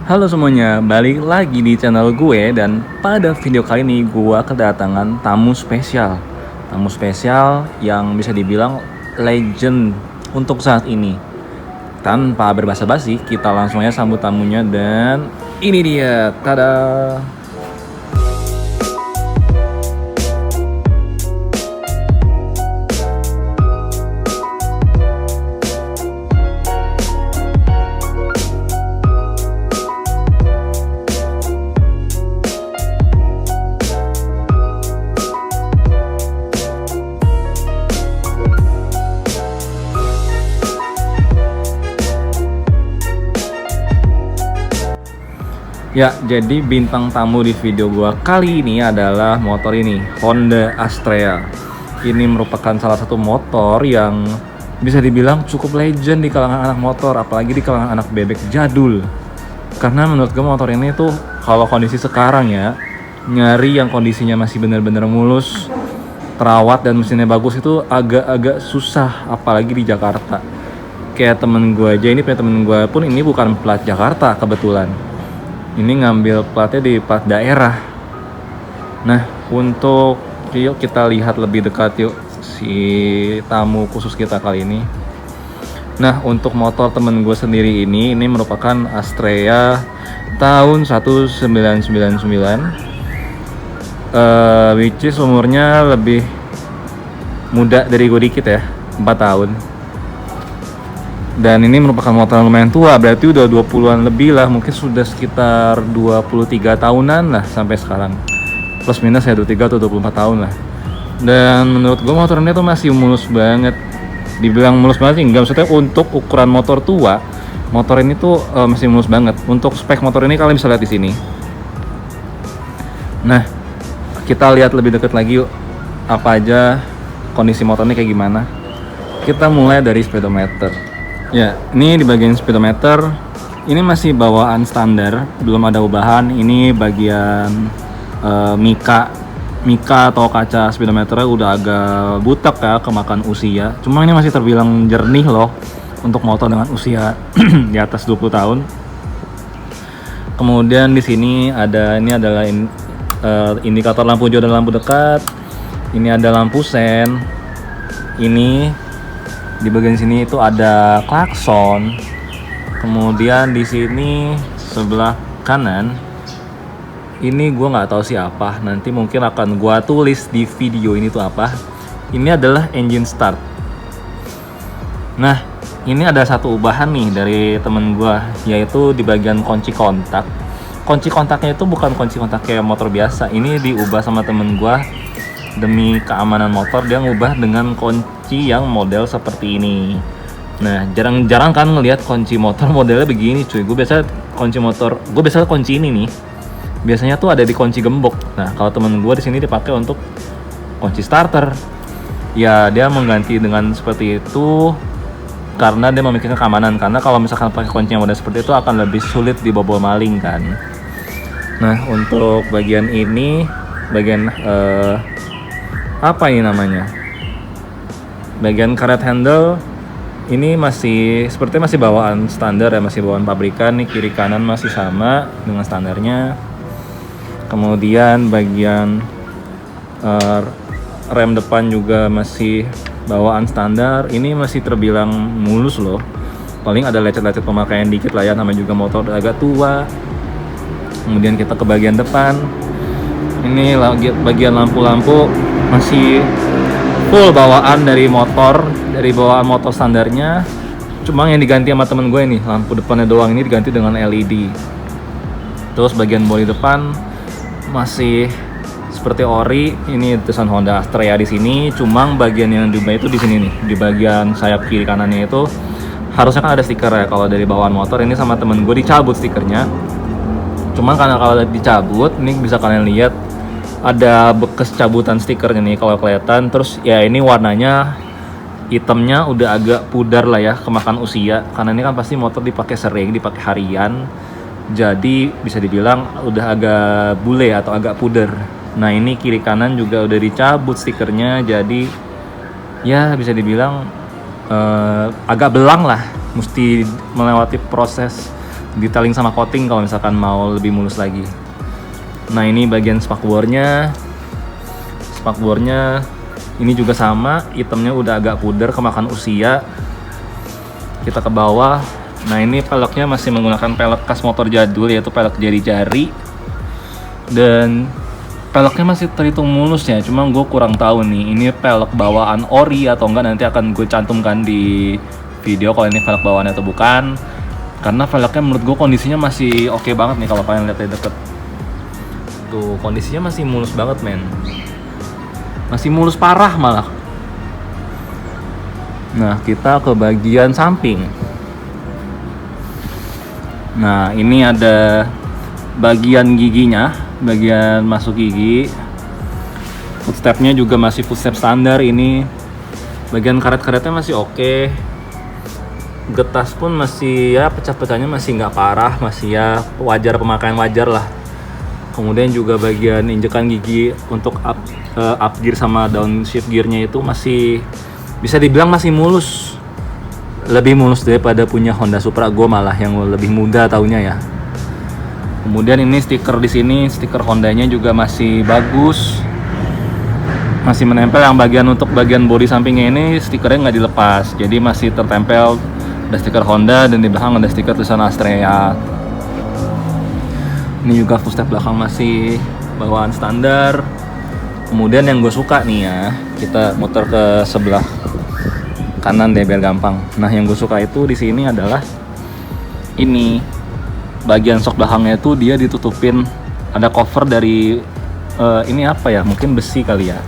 Halo semuanya, balik lagi di channel gue dan pada video kali ini gue kedatangan tamu spesial. Tamu spesial yang bisa dibilang legend untuk saat ini. Tanpa berbasa-basi, kita langsung aja sambut tamunya dan ini dia, tada! Ya, jadi bintang tamu di video gua kali ini adalah motor ini, Honda Astrea. Ini merupakan salah satu motor yang bisa dibilang cukup legend di kalangan anak motor, apalagi di kalangan anak bebek jadul. Karena menurut gua motor ini tuh kalau kondisi sekarang ya, nyari yang kondisinya masih benar-benar mulus, terawat dan mesinnya bagus itu agak-agak susah, apalagi di Jakarta. Kayak temen gua aja, ini punya temen gua pun ini bukan plat Jakarta kebetulan. Ini ngambil platnya di plat daerah. Nah, yuk kita lihat lebih dekat yuk si tamu khusus kita kali ini. Nah, untuk motor temen gue sendiri ini merupakan Astrea tahun 1999, which is umurnya lebih muda dari gue dikit ya, 4 tahun. Dan ini merupakan motor lumayan tua, berarti udah 20-an lebih lah, mungkin sudah sekitar 23 tahunan lah sampai sekarang. Plus minus ya 23 atau 24 tahun lah. Dan menurut gue motor ini tuh masih mulus banget. Dibilang mulus banget sih enggak, maksudnya untuk ukuran motor tua, motor ini tuh masih mulus banget. Untuk spek motor ini kalian bisa lihat di sini. Nah, kita lihat lebih dekat lagi yuk, apa aja kondisi motor ini kayak gimana. Kita mulai dari speedometer. Ya, ini di bagian speedometer ini masih bawaan standar, belum ada ubahan. Ini bagian mika atau kaca speedometernya udah agak butek ya, kemakan usia. Cuma ini masih terbilang jernih loh untuk motor dengan usia di atas 20 tahun. Kemudian di sini adalah indikator lampu hijau dan lampu dekat. Ini ada lampu sen. Ini di bagian sini itu ada klakson. Kemudian di sini sebelah kanan ini gue nggak tahu siapa, nanti mungkin akan gue tulis di video ini tuh apa. Ini adalah engine start. Nah, ini ada satu ubahan nih dari temen gue, yaitu di bagian kunci kontak. Kunci kontaknya itu bukan kunci kontak kayak motor biasa. Ini diubah sama temen gue demi keamanan motor, dia ngubah dengan kunci yang model seperti ini. Nah, jarang-jarang kan ngelihat kunci motor modelnya begini cuy. Gue biasa kunci ini nih, biasanya tuh ada di kunci gembok. Nah, kalau temen gue di sini dipakai untuk kunci starter. Ya, dia mengganti dengan seperti itu karena dia memikirkan keamanan. Karena kalau misalkan pakai kunci yang model seperti itu akan lebih sulit dibobol maling kan. Nah, untuk bagian ini, bagian apa ini namanya? Bagian karet handle ini masih bawaan standar ya, masih bawaan pabrikan. Nih kiri kanan masih sama dengan standarnya. Kemudian bagian rem depan juga masih bawaan standar. Ini masih terbilang mulus loh. Paling ada lecet-lecet pemakaian dikit lah ya, namanya juga motor agak tua. Kemudian kita ke bagian depan. Ini bagian lampu-lampu masih full bawaan dari bawaan motor standarnya. Cuma yang diganti sama temen gue nih, lampu depannya doang ini diganti dengan LED. Terus bagian bodi depan masih seperti ori, ini tulisan Honda Astrea di sini. Cuma bagian yang diubah itu di sini nih, di bagian sayap kiri kanannya itu harusnya kan ada stiker ya. Kalau dari bawaan motor ini sama temen gue dicabut stikernya. Cuma karena kalau dicabut, ini bisa kalian lihat ada bekas cabutan stikernya nih kalau kelihatan. Terus ya ini warnanya hitamnya udah agak pudar lah ya, kemakan usia. Karena ini kan pasti motor dipakai sering, dipakai harian. Jadi bisa dibilang udah agak bule atau agak puder. Nah, ini kiri kanan juga udah dicabut stikernya. Jadi ya bisa dibilang agak belang lah. Mesti melewati proses detailing sama coating kalau misalkan mau lebih mulus lagi. Nah ini bagian spakbornya. Spakbornya ini juga sama, hitamnya udah agak pudar kemakan usia. Kita ke bawah. Nah ini peleknya masih menggunakan pelek khas motor jadul, yaitu pelek jari-jari. Dan peleknya masih terhitung mulus ya, cuma gue kurang tahu nih ini pelek bawaan ori atau enggak, nanti akan gue cantumkan di video kalau ini pelek bawaan atau bukan. Karena peleknya menurut gue kondisinya masih oke banget nih kalau kalian lihat dari deket. Tuh kondisinya masih mulus banget men. Masih mulus parah malah. Nah kita ke bagian samping. Nah ini ada bagian giginya, bagian masuk gigi. Footstepnya juga masih footstep standar ini. Bagian karet-karetnya masih oke. Getas pun masih ya, pecah-pecahnya masih nggak parah, masih ya wajar, pemakaian wajar lah. Kemudian juga bagian injekan gigi untuk up gear sama downshift gearnya itu masih bisa dibilang masih mulus. Lebih mulus daripada punya Honda Supra gue malah, yang lebih muda taunya ya. Kemudian ini stiker di sini, stiker Hondanya juga masih bagus. Masih menempel, yang bagian untuk bagian bodi sampingnya ini stikernya nggak dilepas. Jadi masih tertempel, ada stiker Honda dan di belakang ada stiker tulisan Astrea. Ini juga footstep belakang masih bawaan standar. Kemudian yang gue suka nih ya, kita muter ke sebelah kanan deh biar gampang. Nah yang gue suka itu di sini adalah ini bagian sok belakangnya itu dia ditutupin, ada cover dari ini apa ya, mungkin besi kali ya.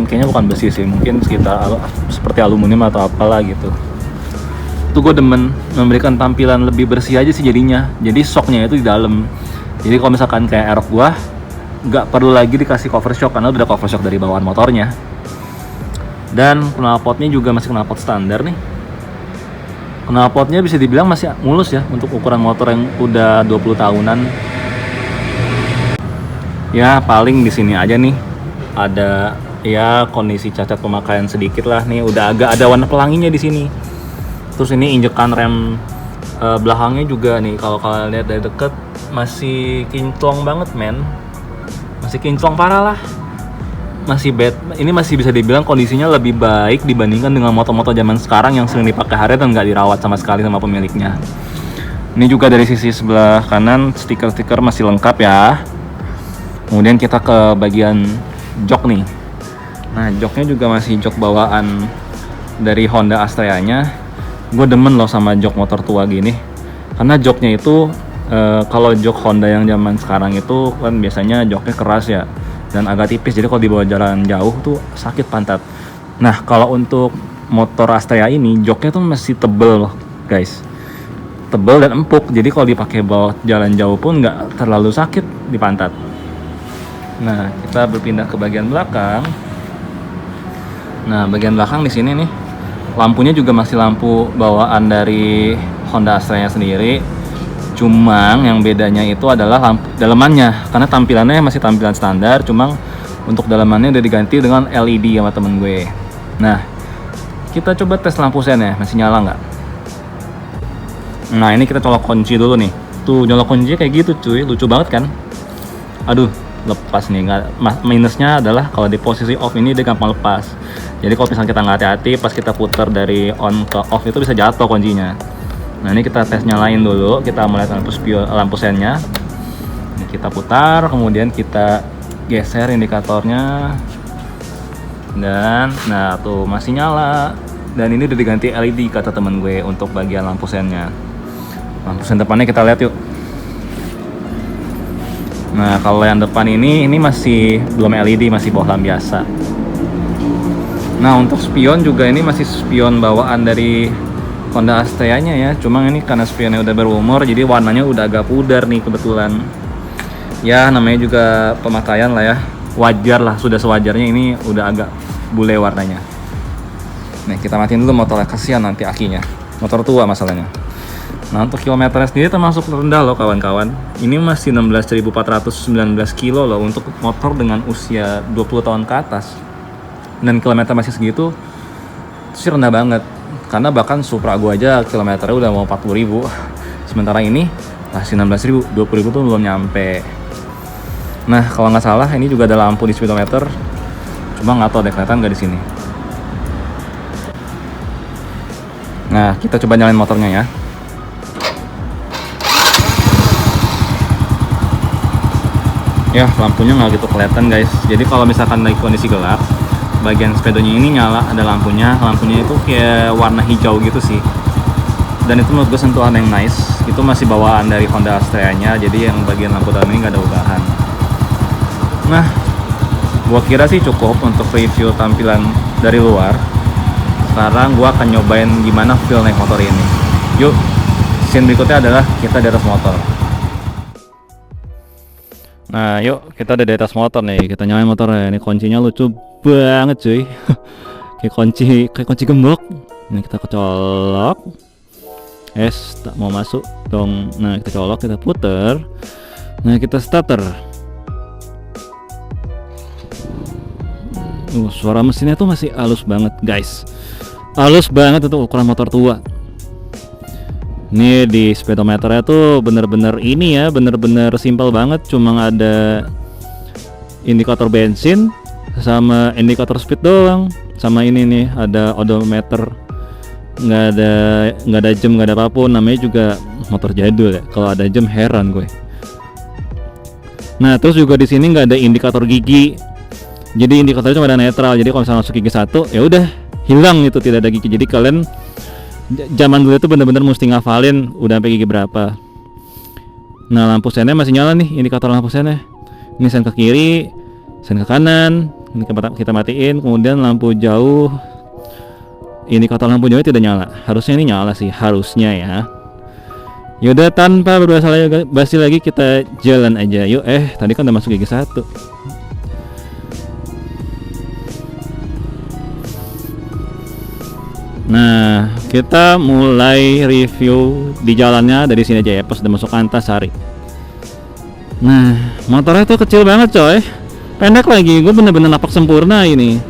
Kayaknya bukan besi sih, mungkin sekitar seperti aluminium atau apalah gitu. Itu gue demen, memberikan tampilan lebih bersih aja sih jadinya. Jadi shocknya itu di dalam. Jadi kalau misalkan kayak Aerox gua nggak perlu lagi dikasih cover shock karena udah cover shock dari bawaan motornya. Dan knalpotnya juga masih knalpot standar nih. Knalpotnya bisa dibilang masih mulus ya untuk ukuran motor yang udah 20 tahunan. Ya paling di sini aja nih ada ya kondisi cacat pemakaian sedikit lah nih, udah agak ada warna pelanginya di sini. Terus ini injekan rem belakangnya juga nih, kalau kalian lihat dari deket masih kinclong banget men. Masih kinclong parah lah. Masih bad. Ini masih bisa dibilang kondisinya lebih baik dibandingkan dengan motor-motor zaman sekarang yang sering dipakai harian dan nggak dirawat sama sekali sama pemiliknya. Ini juga dari sisi sebelah kanan stiker-stiker masih lengkap ya. Kemudian kita ke bagian jok nih. Nah joknya juga masih jok bawaan dari Honda Astrea-nya. Gue demen loh sama jok motor tua gini, karena joknya itu kalau jok Honda yang zaman sekarang itu kan biasanya joknya keras ya dan agak tipis, jadi kalau dibawa jalan jauh tuh sakit pantat. Nah kalau untuk motor Astrea ini joknya tuh masih tebel guys, tebel dan empuk, jadi kalau dipakai bawa jalan jauh pun nggak terlalu sakit di pantat. Nah kita berpindah ke bagian belakang. Nah bagian belakang di sini nih, lampunya juga masih lampu bawaan dari Honda Astrea sendiri. Cuma yang bedanya itu adalah lampu dalamannya, karena tampilannya masih tampilan standar, cuma untuk dalamannya udah diganti dengan LED sama temen gue. Nah, kita coba tes lampu sennya, masih nyala nggak? Nah, ini kita colok kunci dulu nih. Tuh, nyolok kunci kayak gitu cuy, lucu banget kan? Aduh, lepas nih. Minusnya adalah kalau di posisi off ini dia gampang lepas. Jadi kalau misalnya kita nggak hati-hati, pas kita putar dari on ke off itu bisa jatuh kuncinya. Nah ini kita tes nyalain dulu, kita mulai lampu sennya. Ini kita putar, kemudian kita geser indikatornya. Dan nah tuh masih nyala. Dan ini udah diganti LED kata temen gue untuk bagian lampu sennya. Lampu sen depannya kita lihat yuk. Nah kalau yang depan ini masih belum LED, masih bohlam biasa. Nah untuk spion juga ini masih spion bawaan dari Honda Astrea-nya ya. Cuma ini karena spionnya udah berumur, jadi warnanya udah agak pudar nih kebetulan. Ya namanya juga pemakaian lah ya, wajar lah, sudah sewajarnya ini udah agak bule warnanya. Nih kita matiin dulu motornya, kasihan nanti akinya. Motor tua masalahnya. Nah untuk kilometernya sendiri termasuk rendah loh kawan-kawan. Ini masih 16.419 kilo loh untuk motor dengan usia 20 tahun ke atas. Dan kilometer masih segitu sih rendah banget. Karena bahkan Supra gua aja kilometernya udah mau 40.000. Sementara ini masih 16.000, 20.000 tuh belum nyampe. Nah, kalau nggak salah ini juga ada lampu di speedometer. Cuma nggak tahu deh kelihatan nggak di sini. Nah, kita coba nyalain motornya ya. Ya, lampunya nggak gitu kelihatan guys. Jadi kalau misalkan lagi kondisi gelap, bagian speedonya ini nyala, ada lampunya. Lampunya itu kayak warna hijau gitu sih. Dan itu menurut gue sentuhan yang nice. Itu masih bawaan dari Honda Astrea-nya. Jadi yang bagian lampu dalam ini nggak ada ubahan. Nah, gua kira sih cukup untuk review tampilan dari luar. Sekarang gua akan nyobain gimana feel naik motor ini. Yuk, scene berikutnya adalah kita di atas motor. Nah, yuk kita udah di atas motor nih. Kita nyalain motornya. Ini kuncinya lucu banget cuy. kayak kunci gembok. Ini kita kecolok. Tak mau masuk dong. Nah, kita colok, kita puter. Nah, kita starter. Suara mesinnya tuh masih halus banget guys. Halus banget untuk ukuran motor tua. Ini di speedometernya tuh bener-bener ini ya, bener-bener simpel banget. Cuma ada indikator bensin sama indikator speed doang. Sama ini nih ada odometer. Nggak ada jam, nggak ada apapun. Namanya juga motor jadul ya. Kalau ada jam heran gue. Nah, terus juga di sini nggak ada indikator gigi. Jadi indikatornya cuma ada netral. Jadi kalau misalnya masuk gigi 1, ya udah hilang itu, tidak ada gigi. Jadi kalian zaman dulu itu bener-bener mesti ngafalin udah sampai gigi berapa. Nah, lampu sennya masih nyala nih, indikator lampu sennya. Ini sen ke kiri, sen ke kanan. Ini kita matiin. Kemudian lampu jauh, indikator lampu jauh tidak nyala. Harusnya ini nyala sih, harusnya ya. Yaudah, tanpa basa lagi kita jalan aja. Yuk, tadi kan udah masuk gigi 1. Nah, kita mulai review di jalannya dari sini aja ya, pas udah masuk Antasari. Nah, motornya tuh kecil banget coy, pendek lagi. Gue bener-bener napak sempurna ini.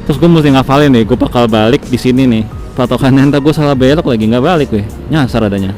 Terus gue mesti ngafalin nih, gue bakal balik di sini nih. Patokannya ntar gue salah belok lagi, nggak balik gue, nyasar adanya.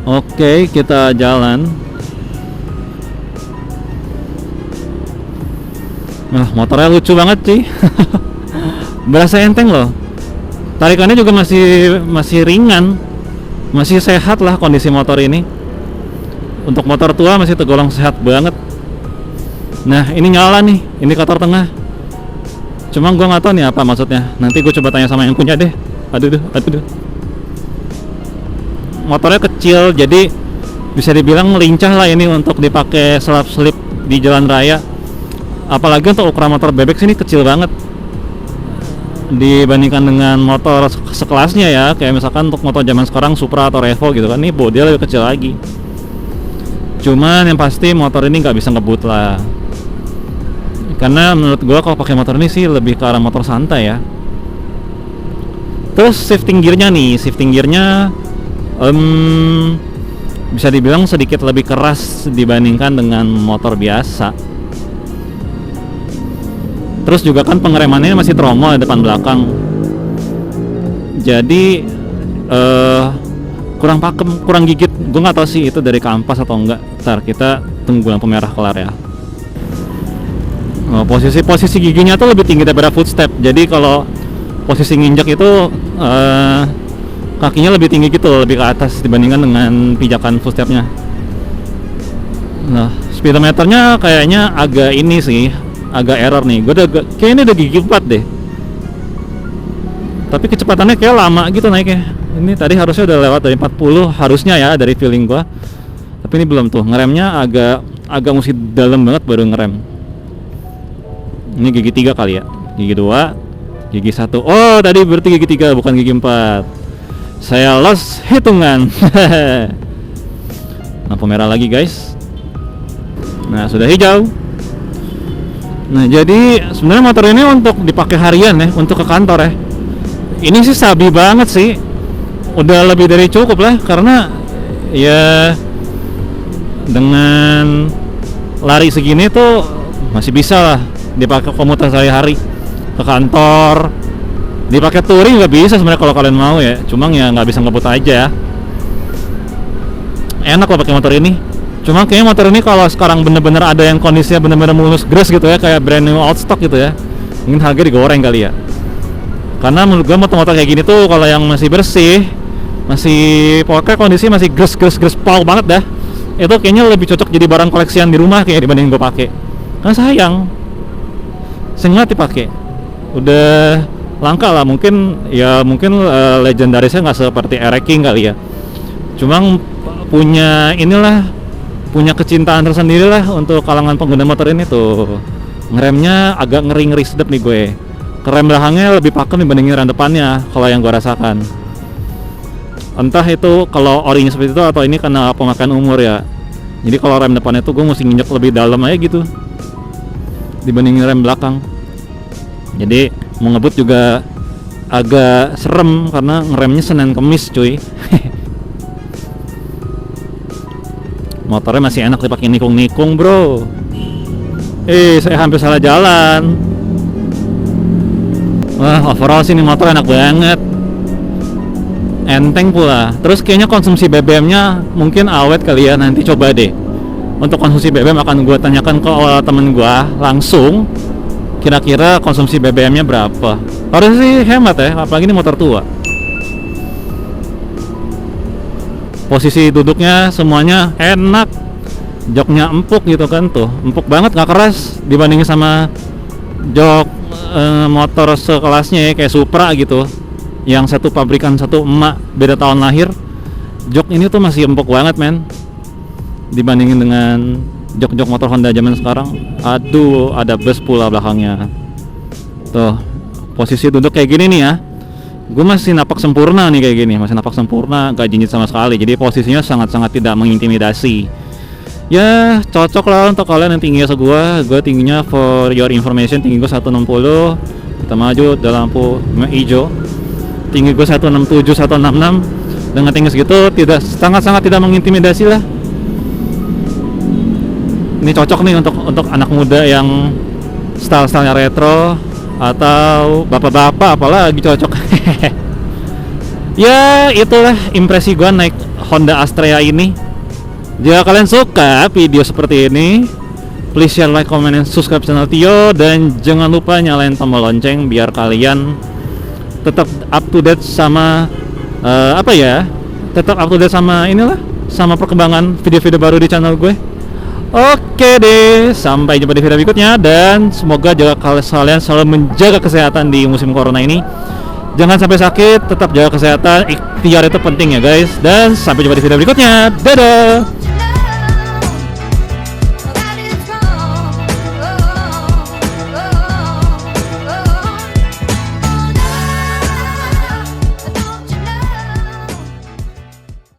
Oke, kita jalan. Nah, motornya lucu banget sih. Berasa enteng loh. Tarikannya juga masih ringan. Masih sehat lah kondisi motor ini. Untuk motor tua masih tergolong sehat banget. Nah, ini nyala nih, indikator tengah. Cuma gua nggak tahu nih apa maksudnya. Nanti gue coba tanya sama yang punya deh. Aduh. Motornya kecil, jadi bisa dibilang lincah lah ini untuk dipakai selap-selip di jalan raya. Apalagi untuk ukuran motor bebek sini kecil banget dibandingkan dengan motor sekelasnya ya, kayak misalkan untuk motor zaman sekarang Supra atau Revo gitu kan, ini bodi lebih kecil lagi. Cuman yang pasti motor ini nggak bisa ngebut lah, karena menurut gua kalau pakai motor ini sih lebih ke arah motor santai ya. Terus shifting gearnya bisa dibilang sedikit lebih keras dibandingkan dengan motor biasa. Terus juga kan pengeremannya masih tromol depan belakang. Jadi kurang pakem, kurang gigit. Gue nggak tahu sih itu dari kampas atau enggak. Ntar kita tunggu lampu merah kelar ya. Posisi giginya tuh lebih tinggi daripada footstep. Jadi kalau posisi nginjak itu kakinya lebih tinggi gitu, lebih ke atas dibandingkan dengan pijakan footstepnya. Nah, speedometernya kayaknya agak ini sih, agak error nih. Gue kayaknya udah gigi 4 deh. Tapi kecepatannya kayak lama gitu naiknya. Ini tadi harusnya udah lewat dari 40 harusnya ya, dari feeling gue. Tapi ini belum tuh. Ngeremnya agak mesti dalam banget baru ngerem. Ini gigi 3 kali ya. Gigi 2, gigi 1. Oh, tadi berarti gigi 3 bukan gigi 4. Saya lost hitungan. Lampu merah lagi, guys. Nah, sudah hijau. Nah, jadi sebenarnya motor ini untuk dipakai harian ya, untuk ke kantor ya. Ini sih sabi banget sih. Udah lebih dari cukup lah, karena ya dengan lari segini tuh masih bisa lah dipakai komuter sehari-hari ke kantor. Dipakai touring nggak bisa sebenarnya kalau kalian mau ya, cuma ya nggak bisa ngebut aja. Enak loh pakai motor ini. Cuma kayaknya motor ini kalau sekarang bener-bener ada yang kondisinya bener-bener mulus gres gitu ya, kayak brand new out stock gitu ya, mungkin harga digoreng kali ya. Karena menurut gue motor-motor kayak gini tuh kalau yang masih bersih, masih pokoknya kondisi masih gres pau banget dah, itu kayaknya lebih cocok jadi barang koleksian di rumah kayak dibanding gue pakai. Karena sayang dipakai. Udah langka lah, mungkin legendarisnya nggak seperti Air King kali ya. Cuma punya kecintaan tersendiri lah untuk kalangan pengguna motor ini tuh. Ngeremnya agak ngeri sedep nih gue. Rem belakangnya lebih pakem dibandingin rem depannya kalau yang gue rasakan. Entah itu kalau orinya seperti itu atau ini karena pemakaian umur ya. Jadi kalau rem depannya tuh gue mesti nginjek lebih dalam aja gitu dibandingin rem belakang. Jadi mau ngebut juga agak serem karena ngeremnya Senin Kemis cuy. Motornya masih enak dipakai nikung-nikung bro. Saya hampir salah jalan. Wah, overall sih ini motor enak banget, enteng pula. Terus kayaknya konsumsi BBM-nya mungkin awet kali ya. Nanti coba deh untuk konsumsi BBM akan gue tanyakan ke temen gue langsung, kira-kira konsumsi BBM-nya berapa. Harusnya sih hemat ya, apalagi ini motor tua. Posisi duduknya semuanya enak, joknya empuk gitu kan tuh, empuk banget, nggak keras dibandingin sama jok motor sekelasnya ya kayak Supra gitu, yang satu pabrikan satu emak beda tahun lahir. Jok ini tuh masih empuk banget men, dibandingin dengan jok-jok motor Honda zaman sekarang. Aduh, ada bus pula belakangnya. Tuh, posisi duduk kayak gini nih ya, gue masih napak sempurna nih kayak gini, masih napak sempurna, gak jinjit sama sekali. Jadi posisinya sangat-sangat tidak mengintimidasi. Ya cocok lah untuk kalian yang tingginya gue tingginya for your information, tinggi gue 160. Kita maju, ada lampu hijau. Tinggi gue 167, 166. Dengan tinggi segitu sangat-sangat tidak mengintimidasi lah. Ini cocok nih untuk anak muda yang style-stylenya retro, atau bapak-bapak apalagi cocok. Ya itulah impresi gue naik Honda Astrea ini. Jika kalian suka video seperti ini, please share, like, comment, dan subscribe channel Tio. Dan jangan lupa nyalain tombol lonceng biar kalian tetap up to date sama tetap up to date sama sama perkembangan video-video baru di channel gue. Oke deh, sampai jumpa di video berikutnya. Dan semoga kalian selalu menjaga kesehatan di musim corona ini. Jangan sampai sakit, tetap jaga kesehatan. Ikhtiar itu penting ya guys. Dan sampai jumpa di video berikutnya. Dadah.